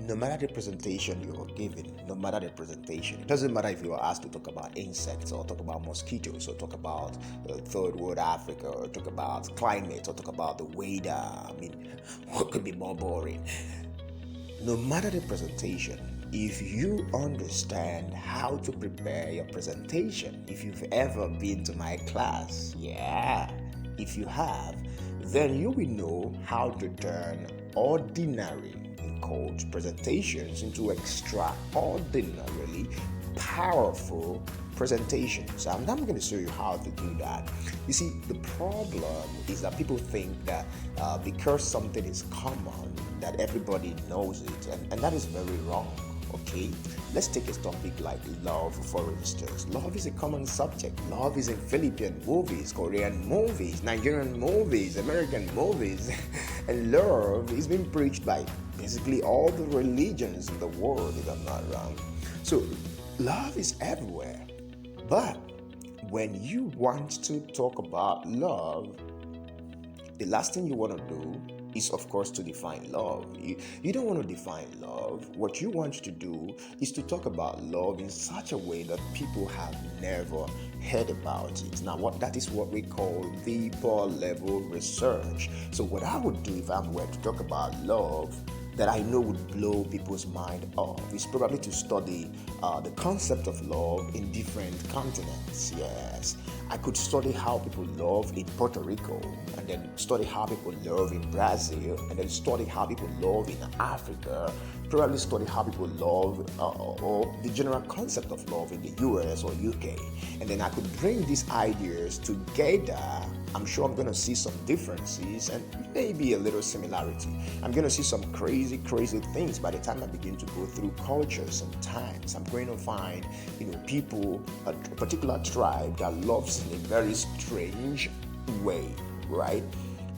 no matter the presentation you're given, no matter the presentation, it doesn't matter if you are asked to talk about insects or talk about mosquitoes or talk about third world Africa or talk about climate or talk about the weather. I mean, what could be more boring? No matter the presentation, if you understand how to prepare your presentation, if you've ever been to my class, yeah, if you have, then you will know how to turn ordinary, in quotes, presentations into extraordinarily powerful presentations. I'm going to show you how to do that. You see, the problem is that people think that because something is common, that everybody knows it, and that is very wrong. Okay, let's take a topic like love, for instance. Love is a common subject. Love is in Philippine movies, Korean movies, Nigerian movies, American movies, and love is being preached by basically all the religions in the world, if I'm not wrong. So love is everywhere. But when you want to talk about love, the last thing you want to do is, of course, to define love. You don't want to define love. What you want to do is to talk about love in such a way that people have never heard about it. Now, that is what we call deeper level research. So what I would do if I'm were to talk about love that I know would blow people's mind off is probably to study the concept of love in different continents. Yes, I could study how people love in Puerto Rico, and then study how people love in Brazil, and then study how people love in Africa, probably study how people love or the general concept of love in the US or UK. And then I could bring these ideas together. I'm sure I'm going to see some differences and maybe a little similarity. I'm going to see some crazy things by the time I begin to go through cultures and times. I'm going to find, people, a particular tribe that loves in a very strange way, right?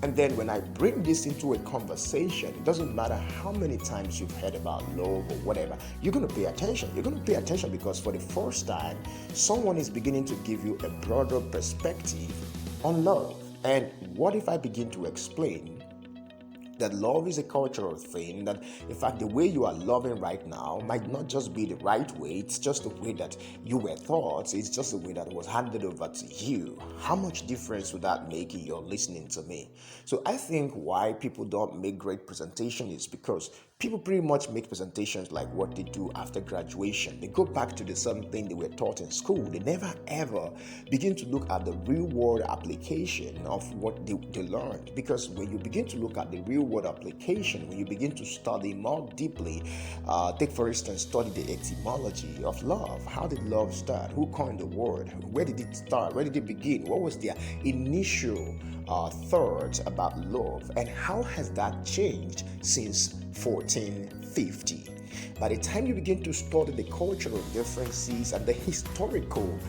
And then when I bring this into a conversation, it doesn't matter how many times you've heard about love or whatever, you're going to pay attention. You're going to pay attention because for the first time, someone is beginning to give you a broader perspective on love. And what if I begin to explain that love is a cultural thing, that in fact the way you are loving right now might not just be the right way, it's just the way that you were taught, it's just the way that was handed over to you. How much difference would that make in your listening to me? So I think why people don't make great presentation is because people pretty much make presentations like what they do after graduation. They go back to the same thing they were taught in school. They never ever begin to look at the real world application of what they learned. Because when you begin to look at the real world application, when you begin to study more deeply, take for instance, study the etymology of love. How did love start? Who coined the word? Where did it start? Where did it begin? What was their initial thoughts about love? And how has that changed since 1450? By the time you begin to study the cultural differences and the historical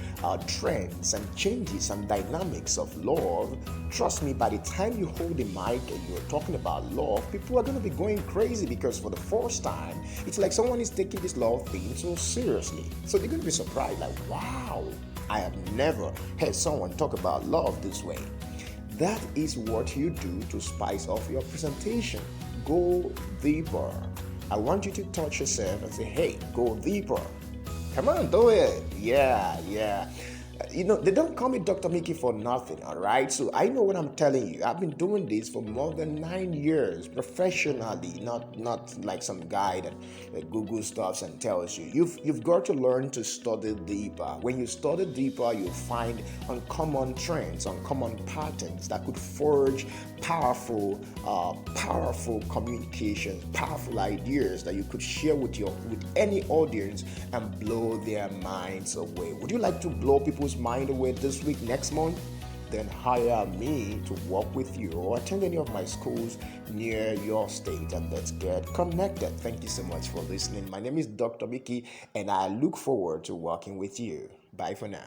trends and changes and dynamics of love, trust me, by the time you hold the mic and you're talking about love, people are going to be going crazy because for the first time, it's like someone is taking this love thing so seriously. So they're going to be surprised, like, wow, I have never heard someone talk about love this way. That is what you do to spice up your presentation. Go deeper. I want you to touch yourself and say, hey, go deeper. Come on, do it. Yeah. They don't call me Dr. Miki for nothing, all right? So I know what I'm telling you. I've been doing this for more than 9 years professionally, not like some guy that Google stuffs and tells you. You've got to learn to study deeper. When you study deeper, you find uncommon trends, uncommon patterns that could forge powerful communications, powerful ideas that you could share with any audience and blow their minds away. Would you like to blow people's mind away this week, next month? Then hire me to work with you or attend any of my schools near your state, and let's get connected. Thank you so much for listening. My name is Dr. Miki, and I look forward to working with you. Bye for now.